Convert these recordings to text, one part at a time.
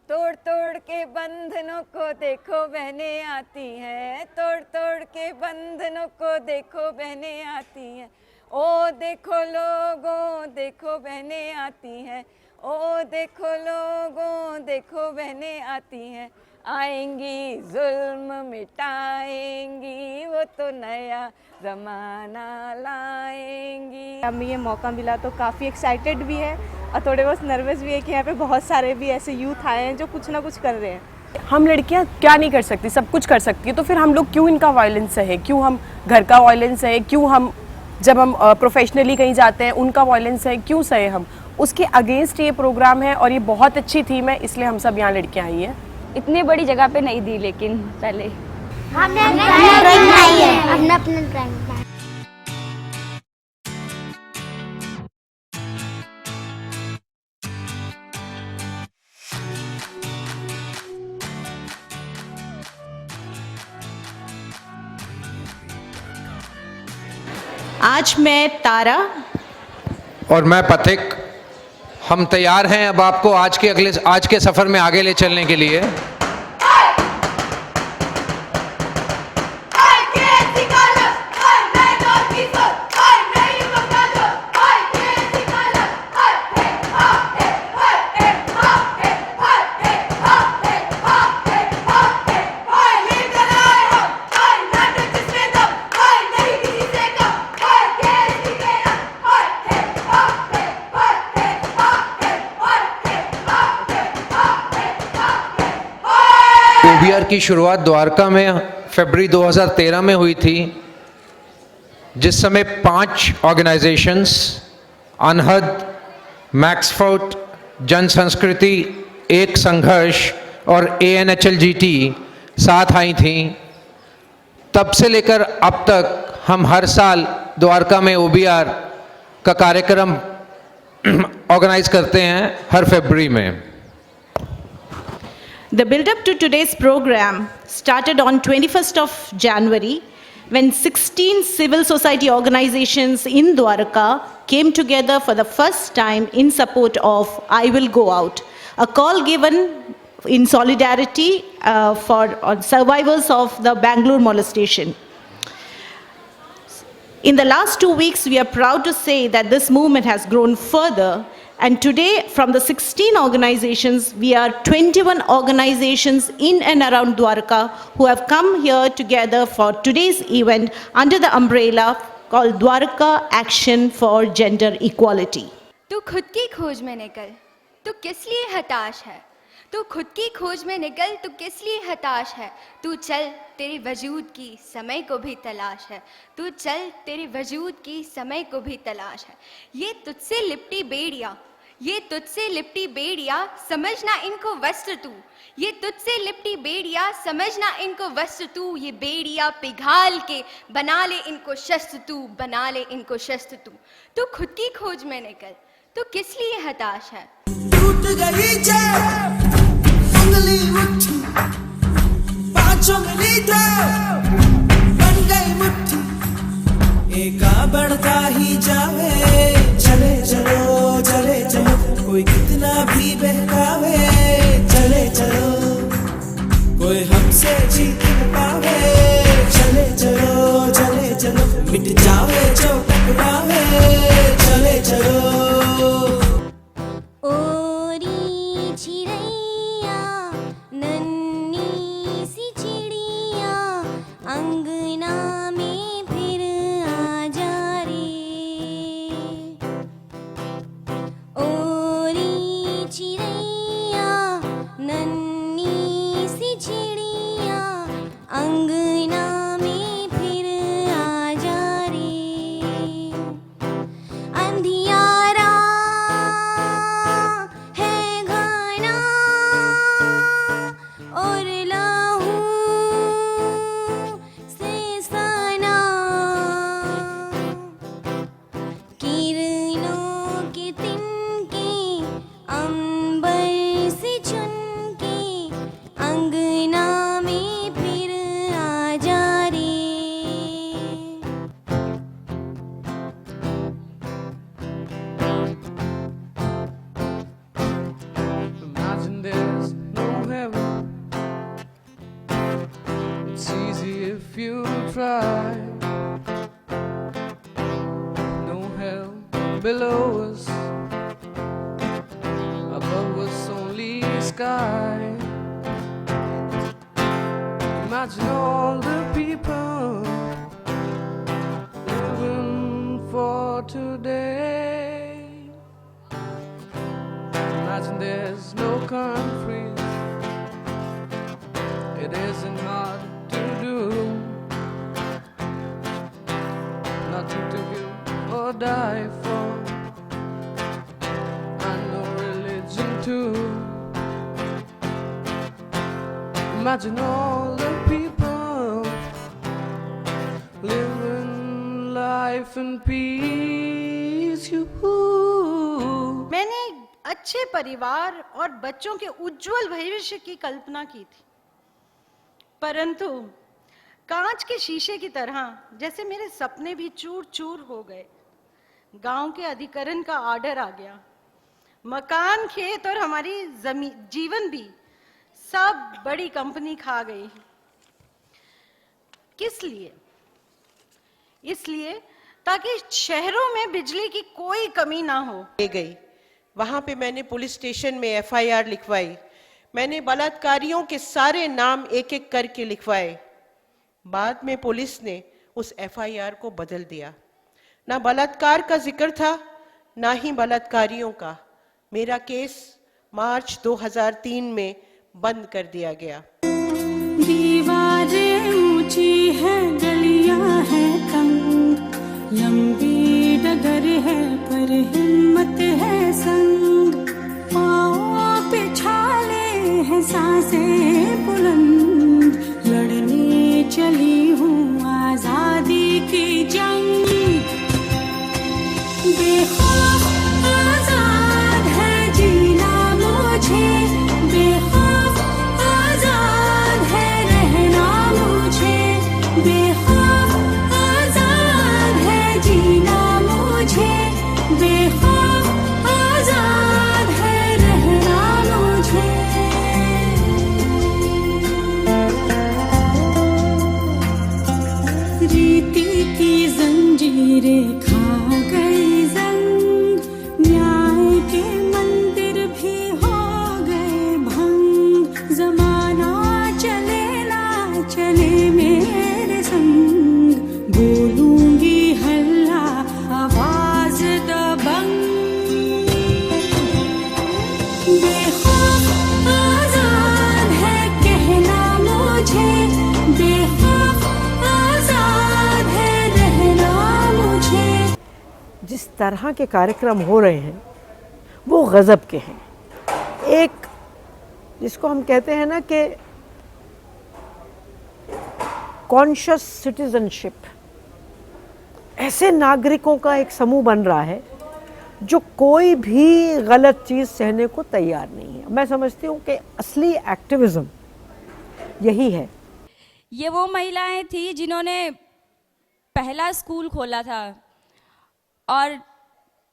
तोड़ तोड़ के बंधनों को देखो बहनें आती हैं, तोड़ तोड़ के बंधनों को देखो बहनें आती हैं। ओ देखो लोगों देखो बहनें आती हैं, ओ देखो लोगों देखो बहनें आती हैं। आएंगी जुल्म मिटाएंगी, वो तो नया ज़माना लाएंगी। हमें ये मौका मिला तो काफ़ी एक्साइटेड भी है और थोड़े बहुत नर्वस भी है कि यहाँ पे बहुत सारे भी ऐसे यूथ आए हैं जो कुछ ना कुछ कर रहे हैं। हम लड़कियाँ क्या नहीं कर सकती, सब कुछ कर सकती है, तो फिर हम लोग क्यों इनका वायलेंस सहे, क्यों हम घर का वायलेंस सहे, क्यों हम जब हम प्रोफेशनली कहीं जाते हैं उनका वायलेंस सहे, क्यों सहे हम। उसके अगेंस्ट ये प्रोग्राम है और ये बहुत अच्छी थीम है, इसलिए हम सब यहाँ लड़कियाँ आई हैं। इतनी बड़ी जगह पे नहीं दी लेकिन पहले हमने ड्राइंग बनाई है, हमने अपने ड्राइंग बनाई। आज मैं तारा और मैं पथिक, हम तैयार हैं अब आपको आज के सफ़र में आगे ले चलने के लिए। OBR की शुरुआत द्वारका में फरवरी 2013 में हुई थी, जिस समय 5 ऑर्गेनाइजेशंस अनहद, मैक्सफोर्ट, जन संस्कृति, एक संघर्ष और ANHLGT साथ आई थी। तब से लेकर अब तक हम हर साल द्वारका में OBR का कार्यक्रम ऑर्गेनाइज करते हैं हर फरवरी में। The build-up to today's program started on 21st of January when 16 civil society organizations in Dwarka came together for the first time in support of I Will Go Out, a call given in solidarity for survivors of the Bangalore molestation. In the last 2 weeks, we are proud to say that this movement has grown further. And today, from the 16 organizations, we are 21 organizations in and around Dwarka who have come here together for today's event under the umbrella called Dwarka Action for Gender Equality. तू खुद की खोज में निकल, तू किस लिए हताश है? तू खुद की खोज में निकल, तू किस लिए हताश है? तू चल, तेरे वजूद की समय को भी तलाश है। तू चल, तेरे वजूद की समय को भी तलाश है। ये तुझसे लिपटी बेड़िया, ये तुझसे लिपटी बेड़िया, समझना इनको वस्त्र तू। ये तुझसे लिपटी बेड़िया, समझना इनको वस्त्र तू। ये बेड़िया पिघाल के बना ले इनको शस्त्र तू, बना ले इनको शस्त्र तू। तू खुद की खोज में निकल, तू किस लिए हताश है? टूट गई उंगली मुट्ठी, पांचों उंगली तो बन गई मुट्ठी। एका बढ़ता ही जावे, चले चलो चले चलो, कोई कितना भी बहकावे, चले चलो, कोई हमसे जीत न पावे, चले चलो, मिट जावे जो टकरावे, चले चलो। अंधियारा है घना you try. No hell below us, above us only sky. Imagine all the people living for today. Imagine there's no countries. It isn't hard to do. Nothing to give or die for, and no religion too. Imagine all the people living life in peace. मैंने अच्छे परिवार और बच्चों के उज्जवल भविष्य की कल्पना की थी, परंतु कांच के शीशे की तरह जैसे मेरे सपने भी चूर चूर हो गए। गांव के अधिकरण का ऑर्डर आ गया, मकान, खेत और हमारी जीवन भी सब बड़ी कंपनी खा गई। किस लिए? इसलिए ताकि शहरों में बिजली की कोई कमी ना हो। गई वहां पे मैंने पुलिस स्टेशन में एफआईआर लिखवाई। मैंने बलात्कारियों के सारे नाम एक एक करके लिखवाए। बाद में पुलिस ने उस एफआईआर को बदल दिया। ना बलात्कार का जिक्र था, ना ही बलात्कारियों का। मेरा केस मार्च 2003 में बंद कर दिया गया। दीवारें ऊंची है, गलियां हैं तंग, लंबी डगर है पर हिम्मत है संग, पाँव पे छाले हैं सांसें बुलंद, लड़ने चली हूँ आजादी की जंग। बेखौफ आजाद है जीना मुझे, बेखौफ आजाद है रहना मुझे, बेखौफ आजाद है जीना मुझे, बेखौफ आजाद है रहना मुझे। रीति की जंजीरें खा गई जंग, न्याय के मंदिर भी हो गए भंग, जमाना चले ना चले मेरे संग, बोलूंगी हल्ला आवाज दबंग। बेखौफ आजाद है कहना मुझे, बेखौफ आजाद है रहना मुझे। जिस तरह के कार्यक्रम हो रहे हैं वो गज़ब के हैं। एक जिसको हम कहते हैं ना कि कॉन्शियस सिटीजनशिप, ऐसे नागरिकों का एक समूह बन रहा है जो कोई भी गलत चीज़ सहने को तैयार नहीं है। मैं समझती हूँ कि असली एक्टिविज़म यही है। ये वो महिलाएं थी जिन्होंने पहला स्कूल खोला था और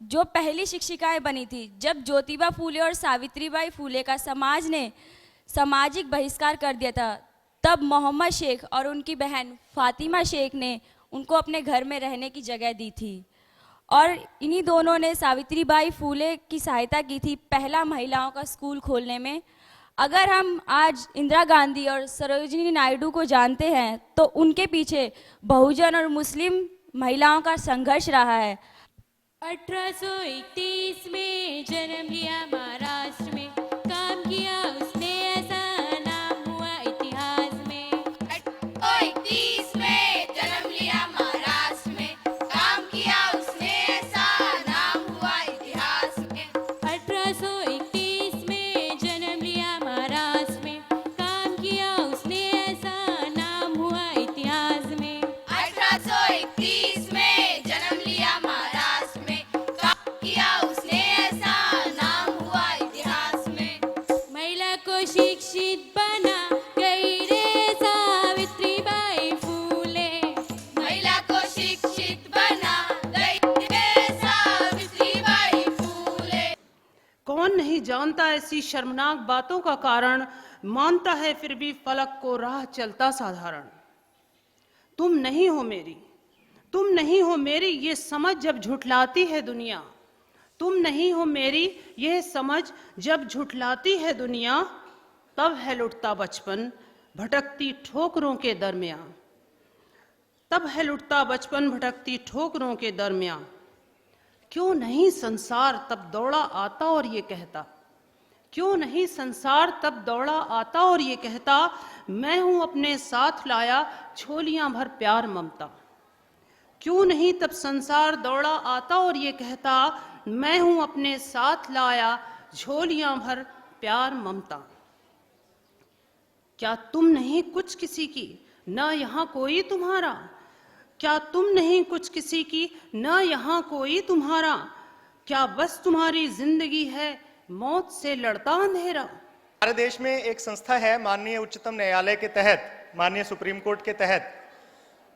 जो पहली शिक्षिकाएं बनी थी। जब ज्योतिबा फूले और सावित्रीबाई फूले का समाज ने सामाजिक बहिष्कार कर दिया था, तब मोहम्मद शेख और उनकी बहन फातिमा शेख ने उनको अपने घर में रहने की जगह दी थी और इन्हीं दोनों ने सावित्रीबाई फूले की सहायता की थी पहला महिलाओं का स्कूल खोलने में। अगर हम आज इंदिरा गांधी और सरोजिनी नायडू को जानते हैं तो उनके पीछे बहुजन और मुस्लिम महिलाओं का संघर्ष रहा है। 1831 में जन्म लिया महाराष्ट्र में, काम किया उसने ऐसा नाम हुआ इतिहास में। 1831 में जन्म लिया महाराष्ट्र में, काम किया उसने ऐसा नाम हुआ इतिहास में। 1831 में जन्म लिया महाराष्ट्र में, काम किया उसने ऐसा नाम हुआ इतिहास में। 1831 में जन्म लिया महाराष्ट्र में, काम किया उसने ऐसा नाम हुआ इतिहास में। महिला को शिक्षित बना गई रे सावित्रीबाई फूले, महिला को शिक्षित बना गई रे सावित्रीबाई फूले। कौन नहीं जानता ऐसी शर्मनाक बातों का कारण, मानता है फिर भी फलक को राह चलता साधारण। तुम नहीं हो मेरी, तुम नहीं हो मेरी ये समझ जब झुठलाती है दुनिया, तुम नहीं हो मेरी ये समझ जब झुठलाती है दुनिया, तब है लुटता बचपन भटकती ठोकरों के दरमियां, तब है लुटता बचपन भटकती ठोकरों के दरमियां। क्यों नहीं संसार तब दौड़ा आता और ये कहता, क्यों नहीं संसार तब दौड़ा आता और ये कहता, मैं हूं अपने साथ लाया झोलियां भर प्यार ममता। क्यों नहीं तब संसार दौड़ा आता और ये कहता, मैं हूं अपने साथ लाया झोलियां भर प्यार ममता। क्या तुम नहीं कुछ किसी की, ना यहाँ कोई तुम्हारा, क्या तुम नहीं कुछ किसी की, ना यहाँ कोई तुम्हारा, क्या बस तुम्हारी जिंदगी है मौत से लड़ता अंधेरा। हमारे देश में एक संस्था है माननीय उच्चतम न्यायालय के तहत, माननीय सुप्रीम कोर्ट के तहत,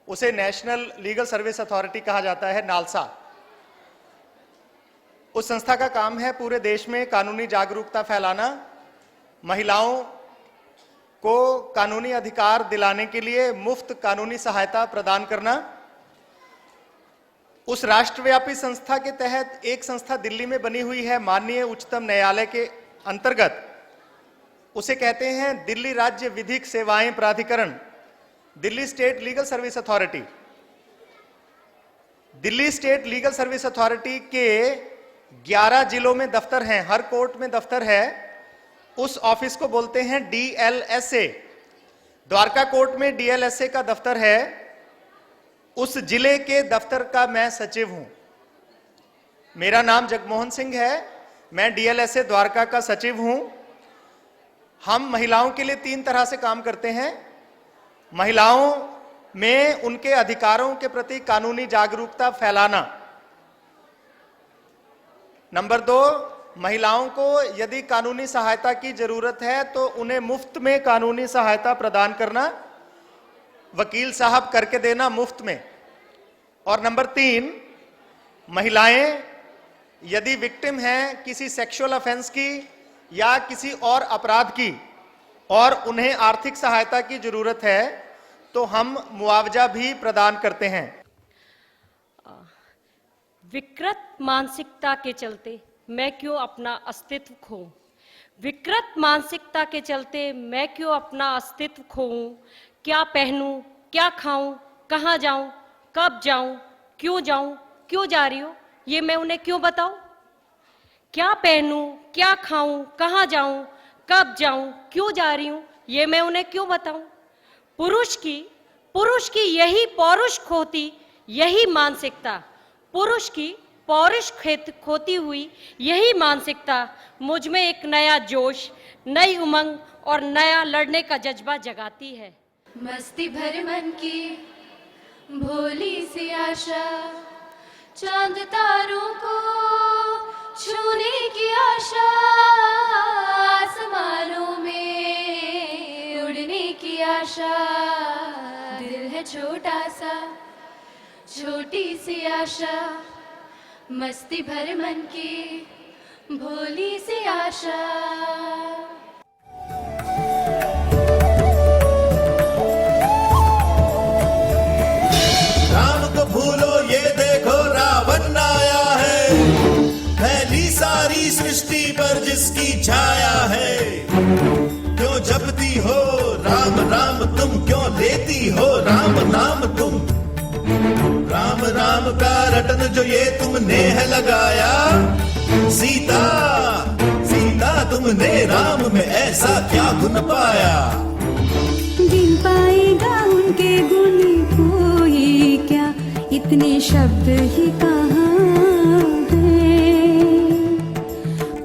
उसे नेशनल लीगल सर्विस अथॉरिटी कहा जाता है, नालसा। उस संस्था का काम है पूरे देश में कानूनी जागरूकता फैलाना, महिलाओं को कानूनी अधिकार दिलाने के लिए मुफ्त कानूनी सहायता प्रदान करना। उस राष्ट्रव्यापी संस्था के तहत एक संस्था दिल्ली में बनी हुई है माननीय उच्चतम न्यायालय के अंतर्गत, उसे कहते हैं दिल्ली राज्य विधिक सेवाएं प्राधिकरण, Delhi state legal service authority. Delhi state legal service authority के 11 जिलों में दफ्तर हैं, हर कोर्ट में दफ्तर है। उस ऑफिस को बोलते हैं DLSA। द्वारका कोर्ट में DLSA का दफ्तर है। उस जिले के दफ्तर का मैं सचिव हूं। मेरा नाम जगमोहन सिंह है, मैं DLSA द्वारका का सचिव हूं। हम महिलाओं के लिए 3 तरह से काम करते हैं। महिलाओं में उनके अधिकारों के प्रति कानूनी जागरूकता फैलाना। नंबर 2, महिलाओं को यदि कानूनी सहायता की जरूरत है तो उन्हें मुफ्त में कानूनी सहायता प्रदान करना, वकील साहब करके देना मुफ्त में। और नंबर 3, महिलाएं यदि विक्टिम हैं किसी सेक्सुअल ऑफेंस की या किसी और अपराध की और उन्हें आर्थिक सहायता की जरूरत है तो हम मुआवजा भी प्रदान करते हैं। विकृत मानसिकता के चलते मैं क्यों अपना अस्तित्व खोऊं, विकृत मानसिकता के चलते मैं क्यों अपना अस्तित्व खोऊं, क्या पहनूं, क्या खाऊं, कहाँ जाऊं, कब जाऊं, क्यों जा रही हो, ये मैं उन्हें क्यों बताऊं। क्या पहनूं, क्या खाऊं, कहाँ जाऊं, कब जाऊं, क्यों जा रही हूं, ये मैं उन्हें क्यों बताऊं। पुरुष की यही पौरुष खोती, यही मानसिकता, पुरुष की पौरुष खोती हुई यही मानसिकता मुझ में एक नया जोश, नई उमंग और नया लड़ने का जज्बा जगाती है। मस्ती भर मन की भोली सी आशा, चांद तारों को छूने की आशा, आसमानों में उड़ने की आशा, दिल है छोटा सा छोटी सी आशा, मस्ती भर मन की भोली सी आशा। राम को भूलो ये देखो रावण आया है, फैली सारी सृष्टि पर जिसकी छाया है। क्यों जपती हो राम राम तुम, क्यों लेती हो राम नाम तुम। राम राम का रटन जो ये तुमने है लगाया, सीता सीता तुमने राम में ऐसा क्या गुण पाया। गिन पाएगा उनके गुण कोई क्या, इतने शब्द ही कहाँ है।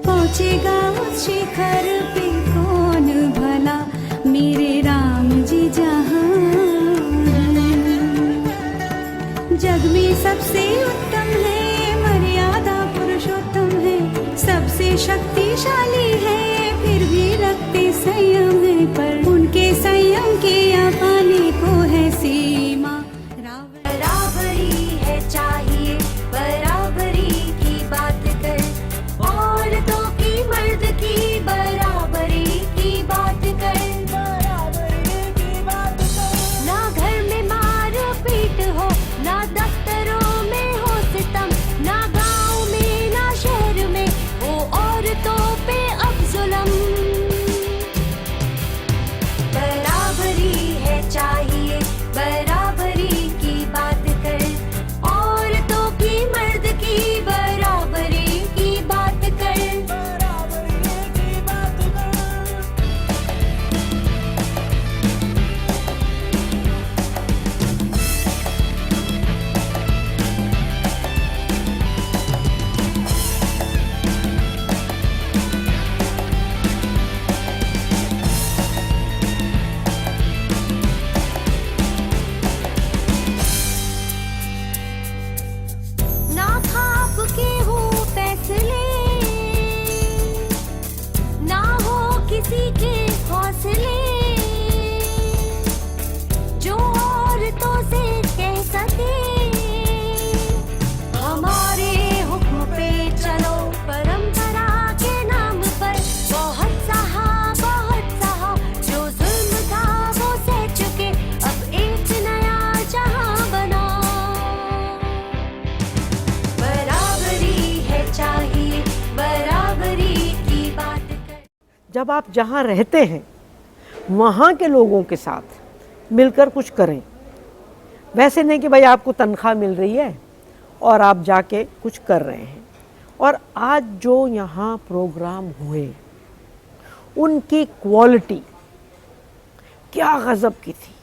पहुँचेगा उस शिखर पे कौन भला, मेरे राम जी जहाँ। जग में सबसे उत्तम है, मर्यादा पुरुषोत्तम है, सबसे शक्तिशाली है, फिर भी रखते संयम है, पर उनके संयम के अपाने को है सीमा। रावड़ी है चाहिए जब आप जहाँ रहते हैं वहाँ के लोगों के साथ मिलकर कुछ करें। वैसे नहीं कि भाई आपको तनख्वाह मिल रही है और आप जाके कुछ कर रहे हैं। और आज जो यहाँ प्रोग्राम हुए उनकी क्वालिटी क्या गज़ब की थी।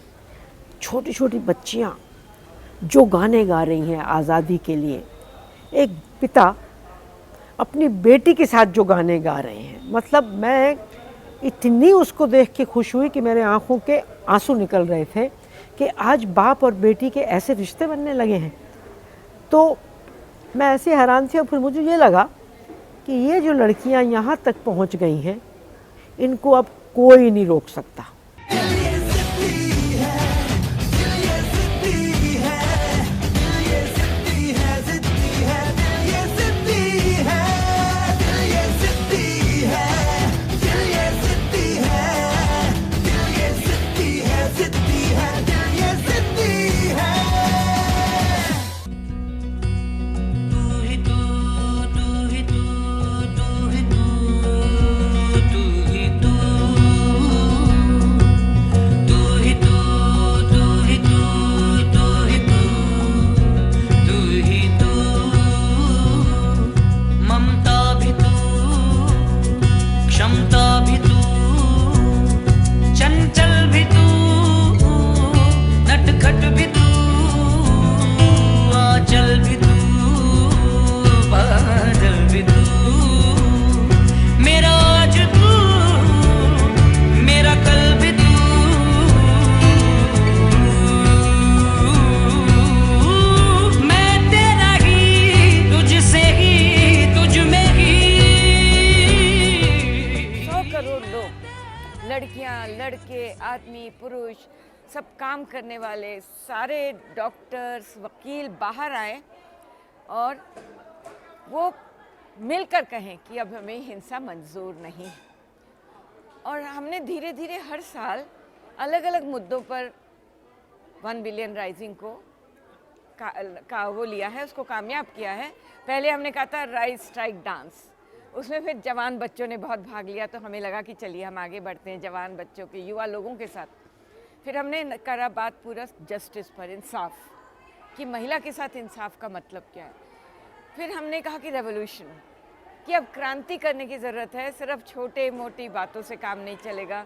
छोटी छोटी बच्चियाँ जो गाने गा रही हैं आज़ादी के लिए, एक पिता अपनी बेटी के साथ जो गाने गा रहे हैं, मतलब मैं इतनी उसको देख के खुश हुई कि मेरे आँखों के आंसू निकल रहे थे कि आज बाप और बेटी के ऐसे रिश्ते बनने लगे हैं। तो मैं ऐसे हैरान थी और फिर मुझे ये लगा कि ये जो लड़कियां यहाँ तक पहुँच गई हैं इनको अब कोई नहीं रोक सकता। लड़कियां, लड़के, आदमी, पुरुष, सब काम करने वाले सारे डॉक्टर्स, वकील बाहर आए और वो मिलकर कहें कि अब हमें हिंसा मंजूर नहीं है। और हमने धीरे धीरे हर साल अलग अलग मुद्दों पर 1 बिलियन राइजिंग को वो लिया है, उसको कामयाब किया है। पहले हमने कहा था राइज स्ट्राइक डांस, उसमें फिर जवान बच्चों ने बहुत भाग लिया, तो हमें लगा कि चलिए हम आगे बढ़ते हैं जवान बच्चों के, युवा लोगों के साथ। फिर हमने करा बात पूरा जस्टिस पर, इंसाफ, कि महिला के साथ इंसाफ का मतलब क्या है। फिर हमने कहा कि रेवोल्यूशन, कि अब क्रांति करने की ज़रूरत है, सिर्फ छोटे मोटी बातों से काम नहीं चलेगा।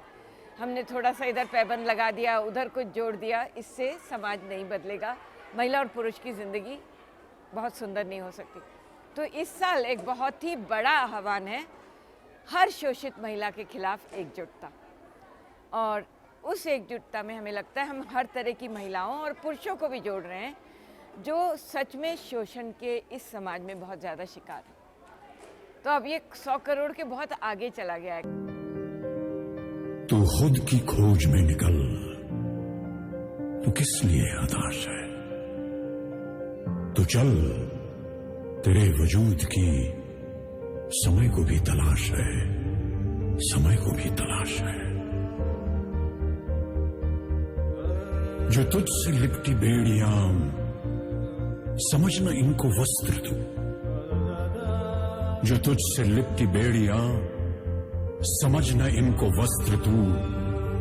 हमने थोड़ा सा इधर पैबंद लगा दिया, उधर कुछ जोड़ दिया, इससे समाज नहीं बदलेगा, महिला और पुरुष की ज़िंदगी बहुत सुंदर नहीं हो सकती। तो इस साल एक बहुत ही बड़ा आह्वान है, हर शोषित महिला के खिलाफ एकजुटता। और उस एकजुटता में हमें लगता है हम हर तरह की महिलाओं और पुरुषों को भी जोड़ रहे हैं जो सच में शोषण के इस समाज में बहुत ज़्यादा शिकार है। तो अब ये 100 करोड़ के बहुत आगे चला गया है। तू खुद की खोज में निकल, तू किस लिए हताश है? तू चल, तेरे वजूद की समय को भी तलाश है, समय को भी तलाश है। जो तुझसे लिपटी बेड़ियां, समझना इनको वस्त्र तू। जो तुझसे लिपटी बेड़ियां, समझना इनको वस्त्र तू।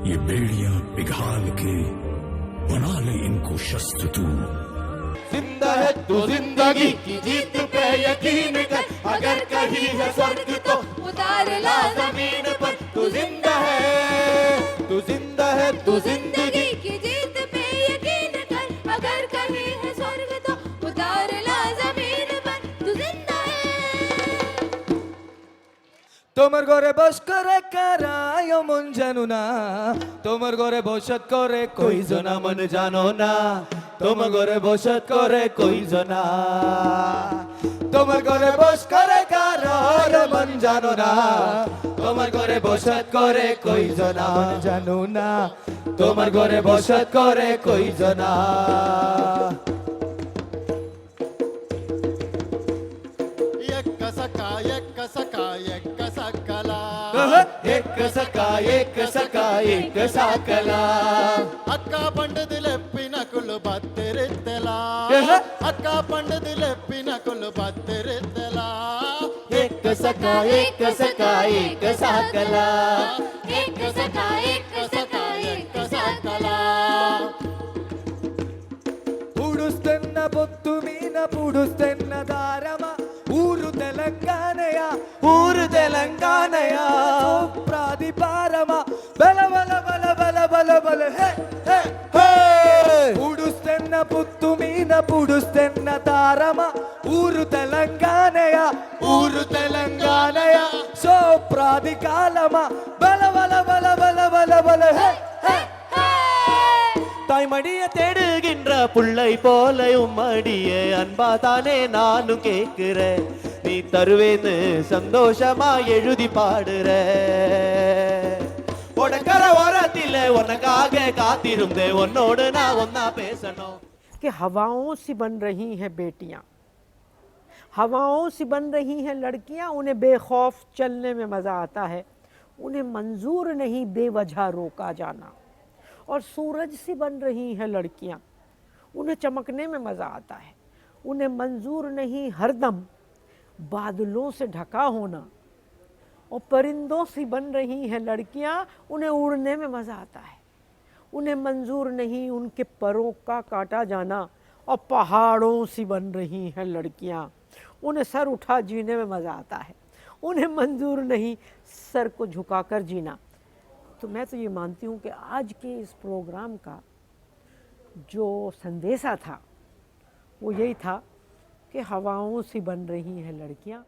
ये बेड़ियां पिघाल के बना ले इनको शस्त्र तू। जिंदा है तू जिंदगी की जीत पे यकीन कर, अगर कहीं है स्वर्ग तो उतार ला जमीन पर। तू जिंदा है, तू जिंदा है, तू जिंदगी की जीत पे यकीन कर, अगर कहीं है स्वर्ग तो उतार ला जमीन पर। तू जिंदा है। তোমার ঘরে বস করে কারায় মন জানো না, তোমার ঘরে বসত করে কই জনা মন জানো না, তোমার ঘরে বসত করে কই জনা। তোমার ঘরে বস করে কারার মন জানো না, তোমার ঘরে বসত করে কই জনা মন জানো না, তোমার ঘরে বসত করে কই জনা। एक सकला अक्का पंडित पिनकुल बत्तिरितला, अक्का पंडित पिनकुल बत्तिरितला। एक सखा एक सखा एक साकला एक सखा एक सखा एक साकला పూడుస్తున్న పొత్తు మీన పూడుస్తున్న దారమా ఊరు తెలంగాణయ ప్రాదిపారమా బల బల బల బల బల బల హే హే హే పూడుస్తున్న పొత్తు మీన పూడుస్తున్న దారమా ఊరు తెలంగాణయ సో ప్రాదికాలమా బల బల బల బల బల బల హే హే தாய்மடிய தேடுகின்ற புள்ளை போல உம்மடிய அன்பா தானே நானும் கேட்கிறேன் நீ தருவேன்னு சந்தோஷமா எழுதி பாடுற உடக்கர ஓரத்தில் உனக்காக காத்திருந்தே உன்னோடு நான் ஒன்னா பேசணும் कि हवाओं से बन रही हैं बेटियां, हवाओं से बन रही हैं लड़कियां, उन्हें बेखौफ चलने में मज़ा आता है, उन्हें मंजूर नहीं बेवजह रोका जाना। और सूरज से बन रही हैं लड़कियां, उन्हें चमकने में मज़ा आता है, उन्हें मंजूर नहीं हरदम बादलों से ढका होना। और परिंदों से बन रही हैं लड़कियां, उन्हें उड़ने में मज़ा आता है, उन्हें मंजूर नहीं उनके परों का काटा जाना। और पहाड़ों से बन रही हैं लड़कियां, उन्हें सर उठा जीने में मज़ा आता है, उन्हें मंजूर नहीं सर को झुकाकर जीना। तो मैं तो ये मानती हूँ कि आज के इस प्रोग्राम का जो संदेशा था वो यही था कि हवाओं से बन रही हैं लड़कियाँ।